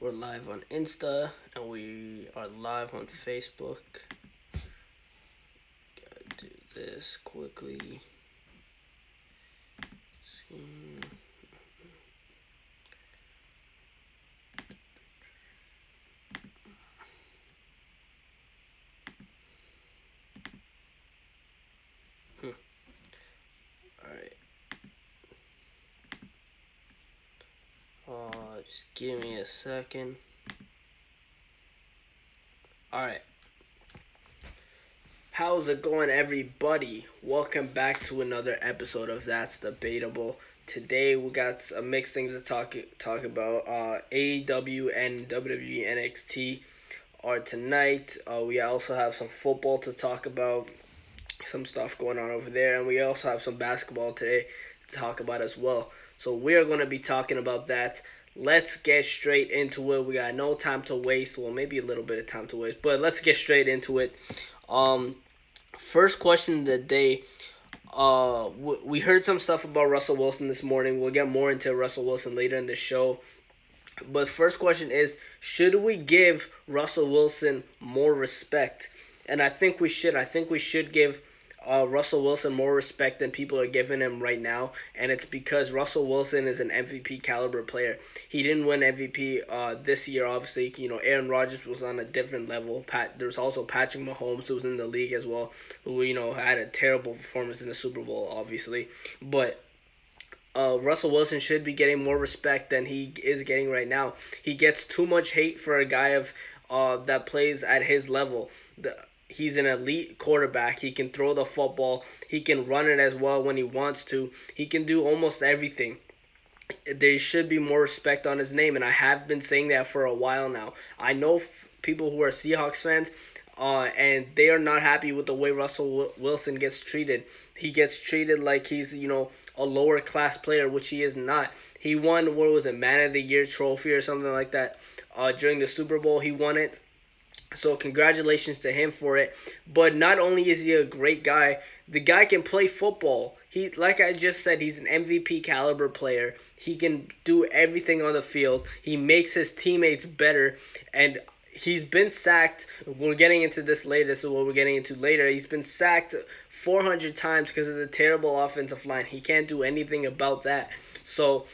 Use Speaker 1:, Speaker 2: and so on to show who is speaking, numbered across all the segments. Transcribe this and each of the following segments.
Speaker 1: We're live on Insta and we are live on Facebook. Gotta do this quickly. Alright. Just give me a second. Alright. How's it going, everybody? Welcome back to another episode of That's Debatable. Today we got some mixed things to talk about. AEW and WWE NXT are tonight. We also have some football to talk about, some stuff going on over there, and we also have some basketball today to talk about as well. So we are going to be talking about that. Let's get straight into it. We got no time to waste. Well, maybe a little bit of time to waste, but let's get straight into it. First question of the day. We heard some stuff about Russell Wilson this morning. We'll get more into Russell Wilson later in the show. But first question is, should we give Russell Wilson more respect? And I think we should. I think we should give Russell Wilson more respect than people are giving him right now. And it's because Russell Wilson is an MVP caliber player. He didn't win MVP this year, obviously. You know, Aaron Rodgers was on a different level. There was also Patrick Mahomes, who was in the league as well, who, you know, had a terrible performance in the Super Bowl, obviously. But Russell Wilson should be getting more respect than he is getting right now. He gets too much hate for a guy of that plays at his level. He's an elite quarterback. He can throw the football. He can run it as well when he wants to. He can do almost everything. There should be more respect on his name, and I have been saying that for a while now. I know people who are Seahawks fans, and they are not happy with the way Russell Wilson gets treated. He gets treated like he's, you know, a lower class player, which he is not. He won, what was it, Man of the Year trophy or something like that during the Super Bowl. He won it. So congratulations to him for it. But not only is he a great guy, the guy can play football. He, like I just said, he's an MVP caliber player. He can do everything on the field. He makes his teammates better, and he's been sacked. We're getting into this later. This is what we're getting into later. He's been sacked 400 times because of the terrible offensive line. He can't do anything about that. So,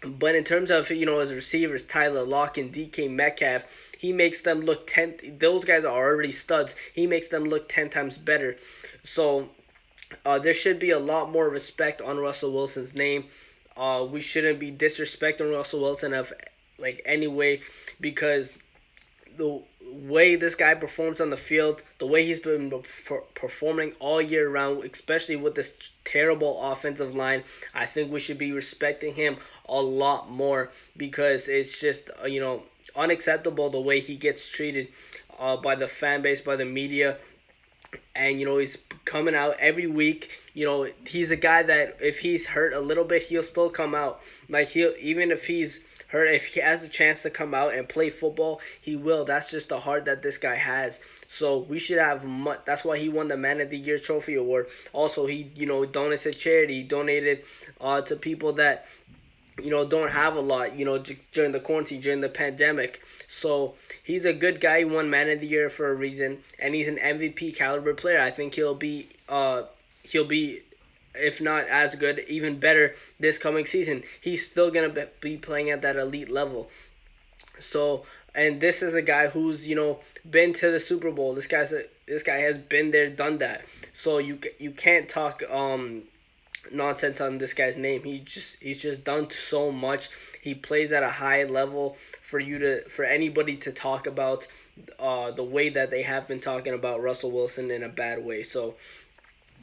Speaker 1: but in terms of, you know, his receivers, Tyler Lockett and DK Metcalf, he makes them look 10. Those guys are already studs. He makes them look 10 times better. So there should be a lot more respect on Russell Wilson's name. We shouldn't be disrespecting Russell Wilson of like any way, because the way this guy performs on the field, the way he's been performing all year round, especially with this terrible offensive line, I think we should be respecting him a lot more, because it's just, you know, unacceptable the way he gets treated by the fan base, by the media. And, you know, he's coming out every week. You know, he's a guy that if he's hurt a little bit, he'll still come out. Like, even if he's hurt, if he has the chance to come out and play football, he will. That's just the heart that this guy has. So we should have much. That's why he won the Man of the Year trophy award. Also, he, you know, donated to charity. He donated to people that, you know, don't have a lot, you know, during the quarantine, during the pandemic. So he's a good guy. He won Man of the Year for a reason, and he's an MVP caliber player. I think he'll be, if not as good, even better this coming season. He's still gonna be playing at that elite level. So, and this is a guy who's, you know, been to the Super Bowl. This guy has been there, done that. So you can't talk nonsense on this guy's name. He's just done so much. He plays at a high level for anybody to talk about the way that they have been talking about Russell Wilson in a bad way. So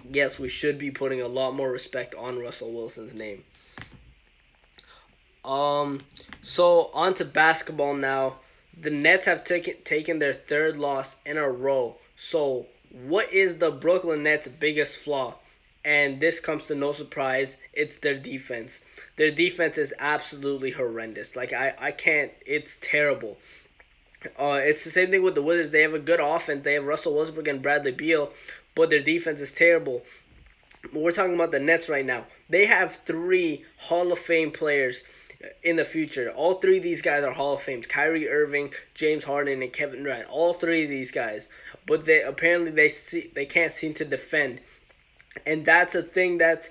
Speaker 1: yes, we should be putting a lot more respect on Russell Wilson's name. So on to basketball now. The Nets have taken their third loss in a row. So what is the Brooklyn Nets' biggest flaw? And this comes to no surprise, it's their defense. Their defense is absolutely horrendous. Like, I can't, it's terrible. It's the same thing with the Wizards. They have a good offense. They have Russell Westbrook and Bradley Beal, but their defense is terrible. But we're talking about the Nets right now. They have three Hall of Fame players in the future. All three of these guys are Hall of Fames. Kyrie Irving, James Harden, and Kevin Durant. All three of these guys. But they can't seem to defend. And that's a thing that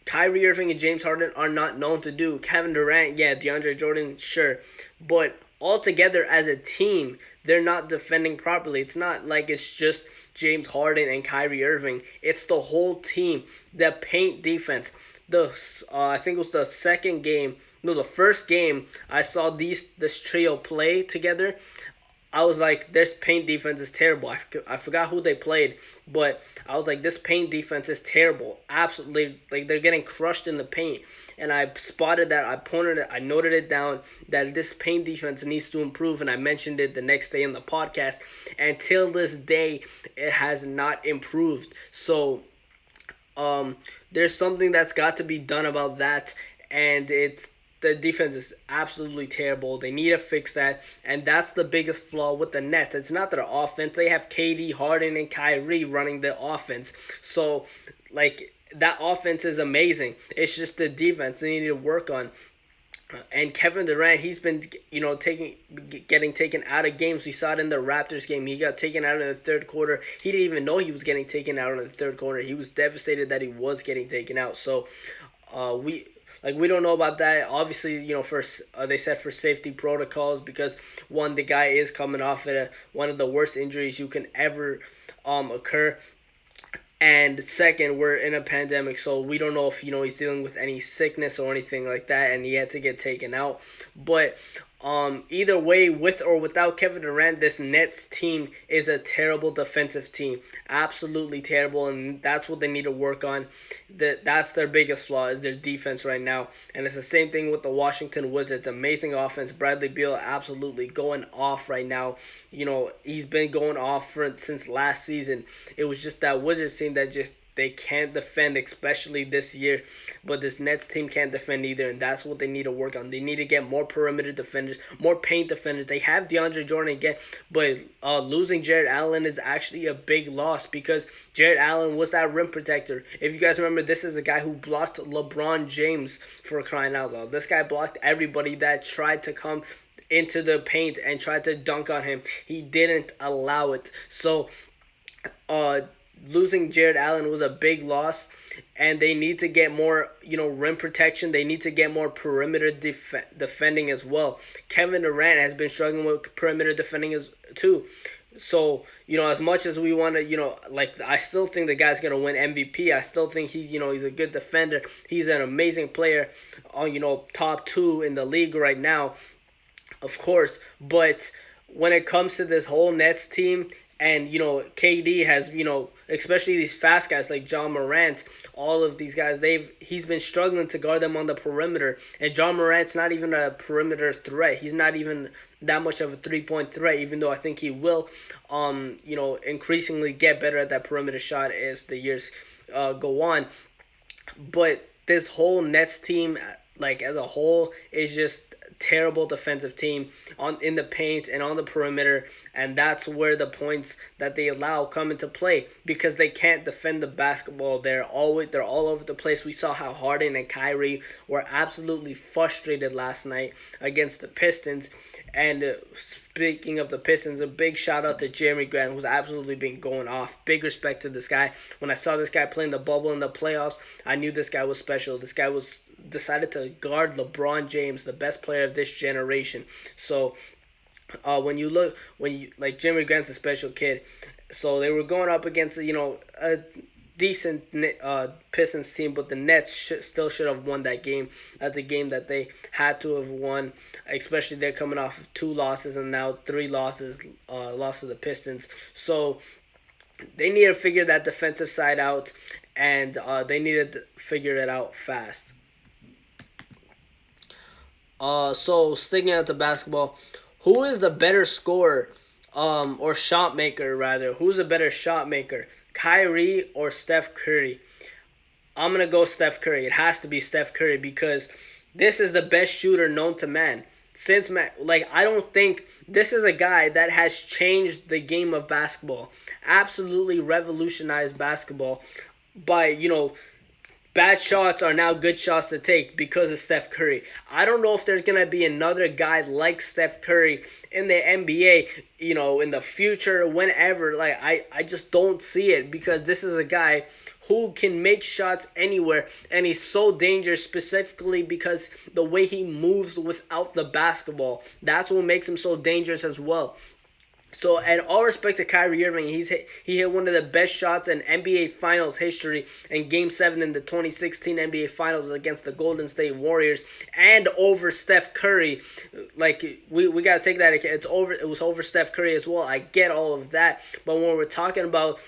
Speaker 1: Kyrie Irving and James Harden are not known to do. Kevin Durant, yeah, DeAndre Jordan, sure. But altogether as a team, they're not defending properly. It's not like it's just James Harden and Kyrie Irving. It's the whole team. The paint defense. I think it was the second game. No, the first game I saw this trio play together. I was like, this paint defense is terrible. I forgot who they played, but I was like, this paint defense is terrible. Absolutely, like they're getting crushed in the paint. And I spotted that. I noted it down that this paint defense needs to improve. And I mentioned it the next day in the podcast. And till this day, it has not improved. So, there's something that's got to be done about that. And the defense is absolutely terrible. They need to fix that, and that's the biggest flaw with the Nets. It's not their offense. They have KD, Harden, and Kyrie running the offense. So, like, that offense is amazing. It's just the defense they need to work on. And Kevin Durant, he's been, getting taken out of games. We saw it in the Raptors game. He got taken out in the third quarter. He didn't even know he was getting taken out in the third quarter. He was devastated that he was getting taken out. So, we don't know about that. Obviously, they said for safety protocols because one, the guy is coming off at one of the worst injuries you can ever occur. And second, we're in a pandemic, so we don't know if he's dealing with any sickness or anything like that, and he had to get taken out. But either way, with or without Kevin Durant, this Nets team is a terrible defensive team, absolutely terrible, and that's what they need to work on. That's their biggest flaw is their defense right now, and it's the same thing with the Washington Wizards. Amazing offense, Bradley Beal absolutely going off right now. He's been going off since last season. It was just that Wizards team that they can't defend, especially this year. But this Nets team can't defend either, and that's what they need to work on. They need to get more perimeter defenders, more paint defenders. They have DeAndre Jordan again, but losing Jared Allen is actually a big loss because Jared Allen was that rim protector. If you guys remember, this is a guy who blocked LeBron James, for crying out loud. This guy blocked everybody that tried to come into the paint and tried to dunk on him. He didn't allow it. So, losing Jared Allen was a big loss, and they need to get more, rim protection. They need to get more perimeter defending as well. Kevin Durant has been struggling with perimeter defending too. So, as much as we want to, I still think the guy's going to win MVP. I still think he's a good defender. He's an amazing player, top 2 in the league right now, of course. But when it comes to this whole Nets team, and, KD has, especially these fast guys like John Morant, all of these guys, he's been struggling to guard them on the perimeter. And John Morant's not even a perimeter threat. He's not even that much of a three-point threat, even though I think he will, increasingly get better at that perimeter shot as the years go on. But this whole Nets team, as a whole, is just terrible defensive team in the paint and on the perimeter, and that's where the points that they allow come into play because they can't defend the basketball. They're all over the place. We saw how Harden and Kyrie were absolutely frustrated last night against the Pistons. And speaking of the Pistons, a big shout out to Jeremy Grant, who's absolutely been going off. Big respect to this guy. When I saw this guy playing the bubble in the playoffs, I knew this guy was special. This guy decided to guard LeBron James, the best player of this generation. So Jeremy Grant's a special kid. So they were going up against a decent Pistons team, but the Nets still should have won that game. That's a game that they had to have won, especially they're coming off of 2 losses and now 3 losses, lost to the Pistons. So they need to figure that defensive side out, and they needed to figure it out fast. So sticking out to basketball, who is the better scorer, or shot maker rather? Who's a better shot maker, Kyrie or Steph Curry? I'm gonna go Steph Curry. It has to be Steph Curry because this is the best shooter known to man. I don't think this is a guy that has changed the game of basketball. Absolutely revolutionized basketball by bad shots are now good shots to take because of Steph Curry. I don't know if there's going to be another guy like Steph Curry in the NBA, in the future, whenever. Like, I just don't see it, because this is a guy who can make shots anywhere, and he's so dangerous specifically because the way he moves without the basketball. That's what makes him so dangerous as well. So, and all respect to Kyrie Irving, he hit one of the best shots in NBA Finals history in Game 7 in the 2016 NBA Finals against the Golden State Warriors, and over Steph Curry. Like, we got to take that. It was over Steph Curry as well. I get all of that. But when we're talking about,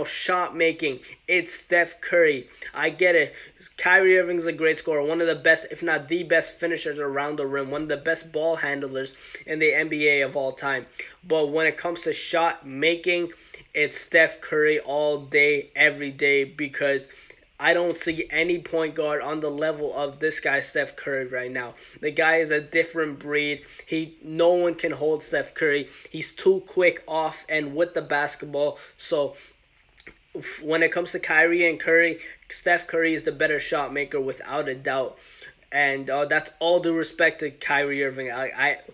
Speaker 1: shot making, it's Steph Curry. I get it. Kyrie Irving's a great scorer, one of the best, if not the best finishers around the rim, one of the best ball handlers in the NBA of all time. But when it comes to shot making, it's Steph Curry all day, every day, because I don't see any point guard on the level of this guy, Steph Curry, right now. The guy is a different breed. No one can hold Steph Curry. He's too quick off and with the basketball. So when it comes to Kyrie and Curry, Steph Curry is the better shot maker without a doubt. And that's all due respect to Kyrie Irving.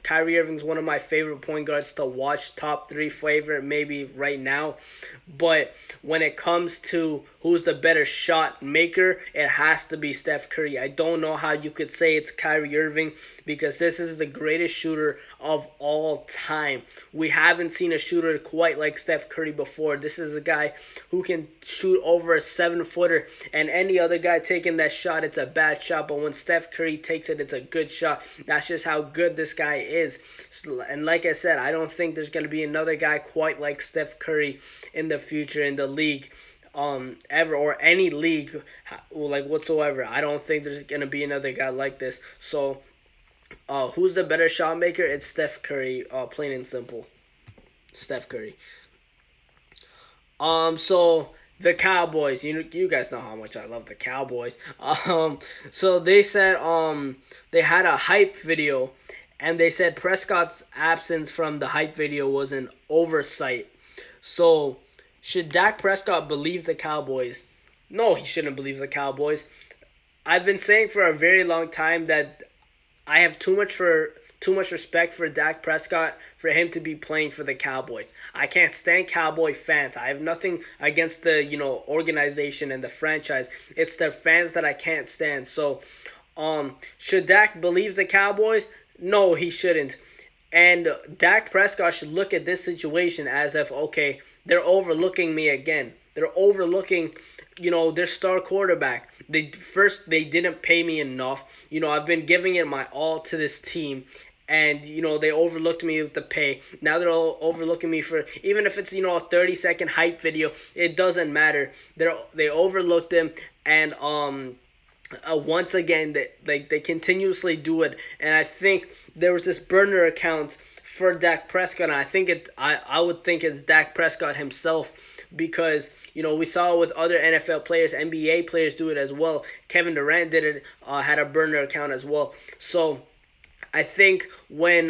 Speaker 1: Kyrie Irving's one of my favorite point guards to watch, top 3 favorite maybe right now. But when it comes to who's the better shot maker, it has to be Steph Curry. I don't know how you could say it's Kyrie Irving, because this is the greatest shooter of all time. We haven't seen a shooter quite like Steph Curry before. This is a guy who can shoot over a 7-footer, and any other guy taking that shot, it's a bad shot. But when Steph Curry takes it, it's a good shot. That's just how good this guy is. And like I said, I don't think there's going to be another guy quite like Steph Curry in the future in the league. Ever, or any league, like, whatsoever. I don't think there's gonna be another guy like this. So, who's the better shot maker? It's Steph Curry. Plain and simple, Steph Curry. So the Cowboys, you guys know how much I love the Cowboys. So they said they had a hype video, and they said Prescott's absence from the hype video was an oversight. So, should Dak Prescott believe the Cowboys? No, he shouldn't believe the Cowboys. I've been saying for a very long time that I have too much respect for Dak Prescott for him to be playing for the Cowboys. I can't stand Cowboy fans. I have nothing against the organization and the franchise. It's the fans that I can't stand. So, should Dak believe the Cowboys? No, he shouldn't. And Dak Prescott should look at this situation as if, okay, they're overlooking me again. They're overlooking, their star quarterback. They didn't pay me enough. I've been giving it my all to this team, and they overlooked me with the pay. Now they're all overlooking me for, even if it's a 30-second hype video, it doesn't matter. They overlooked him, and once again they continuously do it. And I think there was this burner account for Dak Prescott, and I would think it's Dak Prescott himself, because we saw with other NFL players, NBA players do it as well. Kevin Durant did it, had a burner account as well. So I think when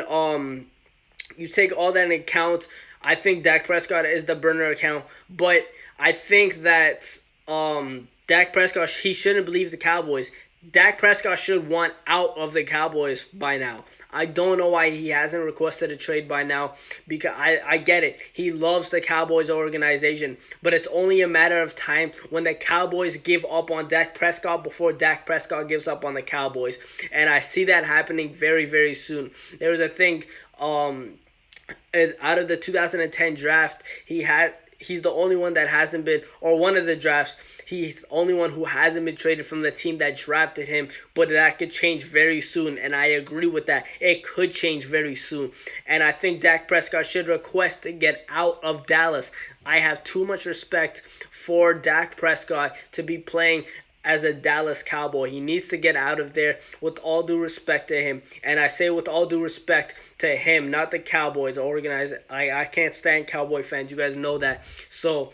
Speaker 1: you take all that into account, I think Dak Prescott is the burner account. But I think that Dak Prescott, he shouldn't believe the Cowboys. Dak Prescott should want out of the Cowboys by now. I don't know why he hasn't requested a trade by now, because I get it. He loves the Cowboys organization, but it's only a matter of time when the Cowboys give up on Dak Prescott before Dak Prescott gives up on the Cowboys. And I see that happening very, very soon. There was a thing, out of the 2010 draft, he's the only one that hasn't been, or one of the drafts, he's the only one who hasn't been traded from the team that drafted him, but that could change very soon, and I agree with that. It could change very soon, and I think Dak Prescott should request to get out of Dallas. I have too much respect for Dak Prescott to be playing as a Dallas Cowboy. He needs to get out of there, with all due respect to him. And I say with all due respect to him, not the Cowboys. I can't stand Cowboy fans. You guys know that. So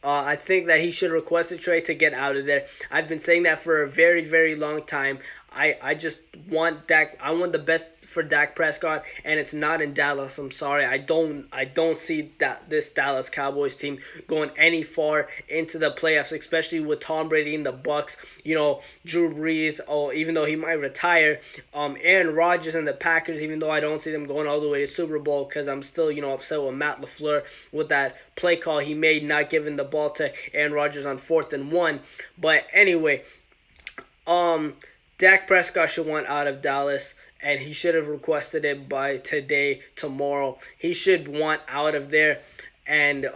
Speaker 1: I think that he should request a trade to get out of there. I've been saying that for a very, very long time. I just want Dak. I want the best for Dak Prescott, and it's not in Dallas. I'm sorry, I don't see that this Dallas Cowboys team going any far into the playoffs, especially with Tom Brady in the Bucks. Drew Brees, even though he might retire, Aaron Rodgers and the Packers, even though I don't see them going all the way to Super Bowl, because I'm still upset with Matt LaFleur with that play call he made, not giving the ball to Aaron Rodgers on 4th and 1. But anyway, Dak Prescott should want out of Dallas, and he should have requested it by today, tomorrow. He should want out of there. And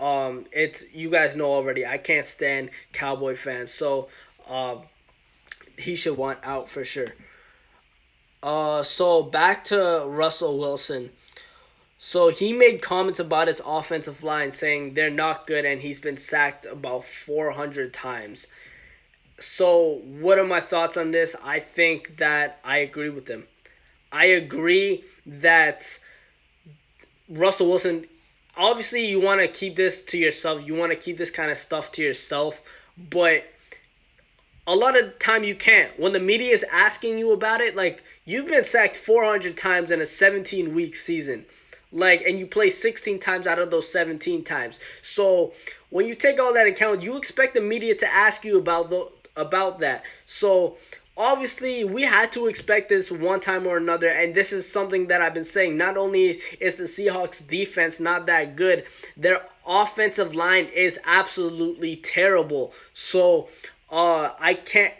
Speaker 1: it's, you guys know already, I can't stand Cowboy fans, so he should want out for sure. So back to Russell Wilson. So he made comments about his offensive line, saying they're not good, and he's been sacked about 400 times. So what are my thoughts on this? I think that I agree with him. I agree that Russell Wilson, obviously you want to keep this to yourself. You want to keep this kind of stuff to yourself. But a lot of the time you can't. When the media is asking you about it, like, you've been sacked 400 times in a 17-week season. And you play 16 times out of those 17 times. So when you take all that account, you expect the media to ask you about that. So obviously we had to expect this one time or another, and this is something that I've been saying. Not only is the Seahawks defense not that good, their offensive line is absolutely terrible. So I can't,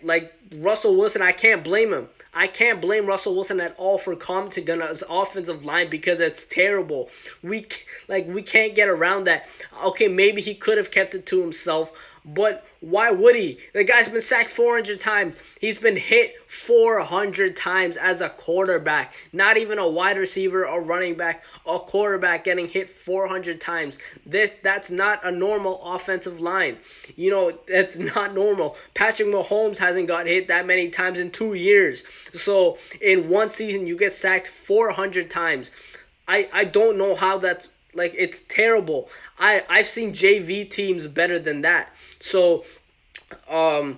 Speaker 1: Russell Wilson, I can't blame him. I can't blame Russell Wilson at all for commenting on his offensive line, because it's terrible. We can't get around that. Okay, maybe he could have kept it to himself, but why would he? The guy's been sacked 400 times. He's been hit 400 times as a quarterback. Not even a wide receiver or running back, a quarterback getting hit 400 times. That's not a normal offensive line. That's not normal. Patrick Mahomes hasn't got hit that many times in 2 years. So in one season, you get sacked 400 times. I don't know how that's, it's terrible. I've seen JV teams better than that. So, I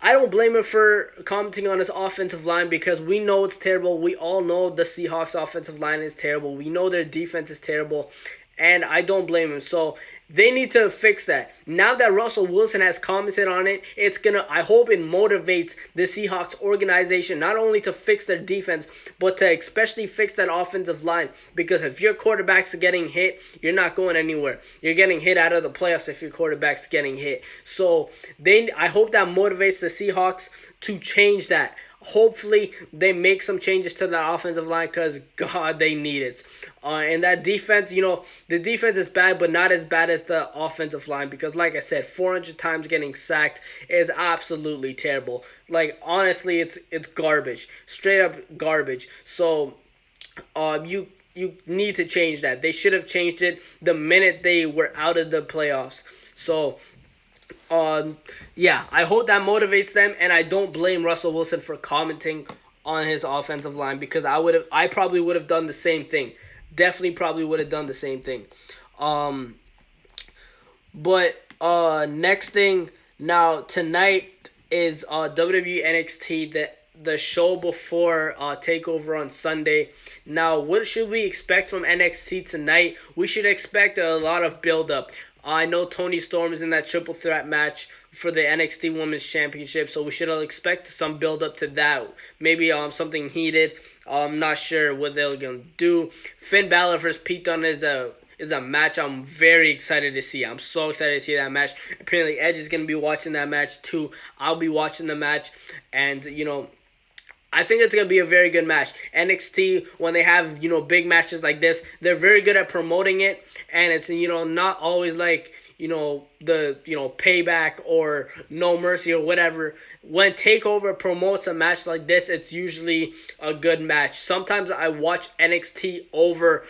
Speaker 1: don't blame him for commenting on his offensive line, because we know it's terrible. We all know the Seahawks offensive line is terrible. We know their defense is terrible, and I don't blame him. So they need to fix that. Now that Russell Wilson has commented on it, I hope it motivates the Seahawks organization not only to fix their defense, but to especially fix that offensive line. Because if your quarterback's getting hit, you're not going anywhere. You're getting hit out of the playoffs if your quarterback's getting hit. So I hope that motivates the Seahawks to change that. Hopefully, they make some changes to that offensive line, because, God, they need it. And that defense, the defense is bad, but not as bad as the offensive line, because, like I said, 400 times getting sacked is absolutely terrible. Honestly, it's garbage. Straight up garbage. So, you need to change that. They should have changed it the minute they were out of the playoffs. So, I hope that motivates them, and I don't blame Russell Wilson for commenting on his offensive line, because I probably would have done the same thing. Definitely probably would have done the same thing. Next thing, now tonight is WWE NXT, the show before TakeOver on Sunday. Now, what should we expect from NXT tonight? We should expect a lot of build-up. I know Toni Storm is in that triple threat match for the NXT Women's Championship, so we should expect some build up to that. Maybe something heated. I'm not sure what they're gonna do. Finn Balor versus Pete Dunne is a match I'm very excited to see. I'm so excited to see that match. Apparently Edge is gonna be watching that match too. I'll be watching the match, and I think it's going to be a very good match. NXT, when they have, big matches like this, they're very good at promoting it. And it's, not always like, the, Payback or No Mercy or whatever. When TakeOver promotes a match like this, it's usually a good match. Sometimes I watch NXT over,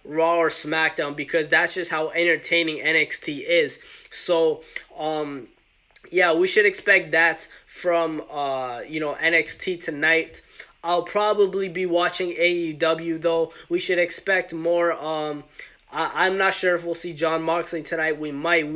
Speaker 1: Raw or SmackDown, because that's just how entertaining NXT is. So, we should expect that from NXT tonight. I'll probably be watching AEW though. We should expect more I'm not sure if we'll see John Moxley tonight. We might.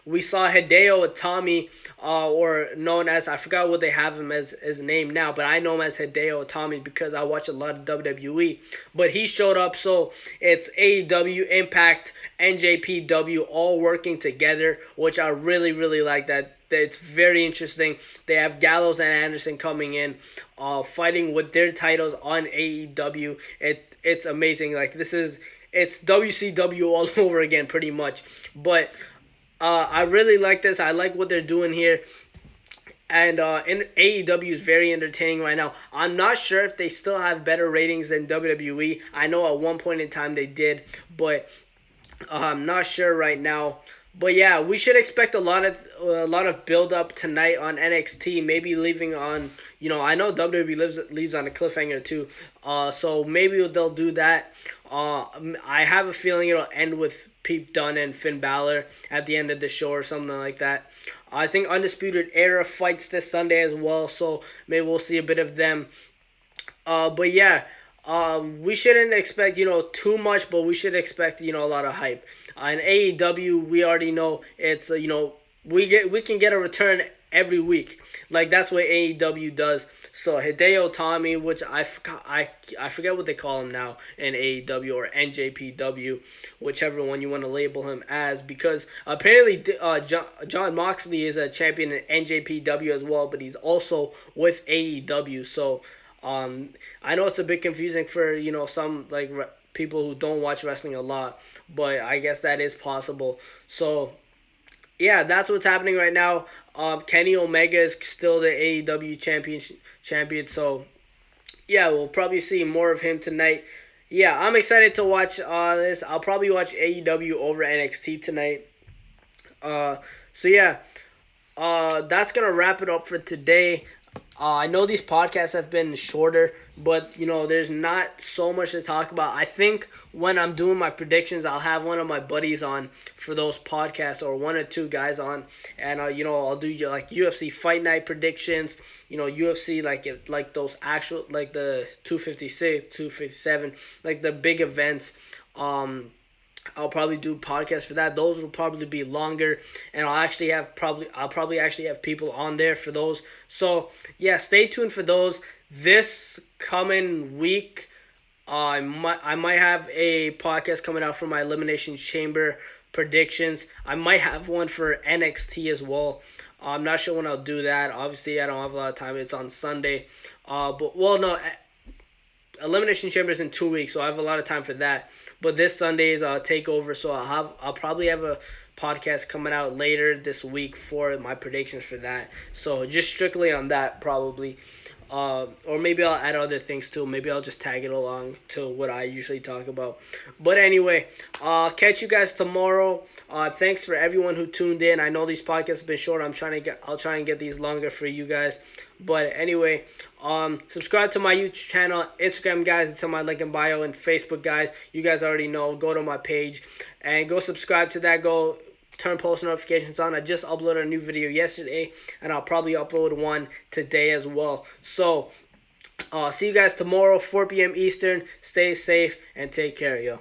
Speaker 1: We saw Hideo Itami, or known as, I forgot what they have him as his name now, but I know him as Hideo Itami because I watch a lot of WWE. But he showed up, so it's AEW, Impact, NJPW all working together, which I really really like. That it's very interesting. They have Gallows and Anderson coming in, fighting with their titles on AEW. It's amazing. Like it's WCW all over again, pretty much. But I really like this. I like what they're doing here. And in AEW is very entertaining right now. I'm not sure if they still have better ratings than WWE. I know at one point in time they did, but I'm not sure right now. But yeah, we should expect a lot of build up tonight on NXT. Maybe leaving on, I know WWE leaves on a cliffhanger too. So maybe they'll do that. I have a feeling it'll end with Pete Dunne and Finn Balor at the end of the show or something like that. I think Undisputed Era fights this Sunday as well, so maybe we'll see a bit of them. But yeah, we shouldn't expect too much, but we should expect a lot of hype. In AEW, we already know it's we can get a return every week. Like that's what AEW does. So Hideo Itami, which I forget what they call him now in AEW or NJPW, whichever one you want to label him as, because apparently John Moxley is a champion in NJPW as well, but he's also with AEW. So I know it's a bit confusing for some people who don't watch wrestling a lot, but I guess that is possible. So yeah, that's what's happening right now. Kenny Omega is still the AEW champion. So yeah, we'll probably see more of him tonight. Yeah, I'm excited to watch this. I'll probably watch AEW over NXT tonight. So yeah, that's gonna wrap it up for today. I know these podcasts have been shorter, but there's not so much to talk about. I think when I'm doing my predictions, I'll have one of my buddies on for those podcasts, or one or two guys on, and I'll do like UFC Fight Night predictions. UFC like those actual, like the 256, 257, like the big events. I'll probably do podcasts for that. Those will probably be longer, and I'll probably actually have people on there for those. So yeah, stay tuned for those. This coming week, I might have a podcast coming out for my Elimination Chamber predictions. I might have one for NXT as well. I'm not sure when I'll do that. Obviously, I don't have a lot of time. It's on Sunday. But well, no. Elimination Chamber is in 2 weeks, so I have a lot of time for that. But this Sunday is Takeover, so I'll probably have a podcast coming out later this week for my predictions for that. So just strictly on that probably. Or maybe I'll add other things too. Maybe I'll just tag it along to what I usually talk about. But anyway, I'll catch you guys tomorrow. Thanks for everyone who tuned in. I know these podcasts have been short. I'll try and get these longer for you guys. But anyway, subscribe to my YouTube channel, Instagram guys, it's on my link in bio, and Facebook guys. You guys already know. Go to my page and go subscribe to that. Go turn post notifications on. I just uploaded a new video yesterday, and I'll probably upload one today as well. So, see you guys tomorrow, 4 p.m. Eastern. Stay safe and take care, yo.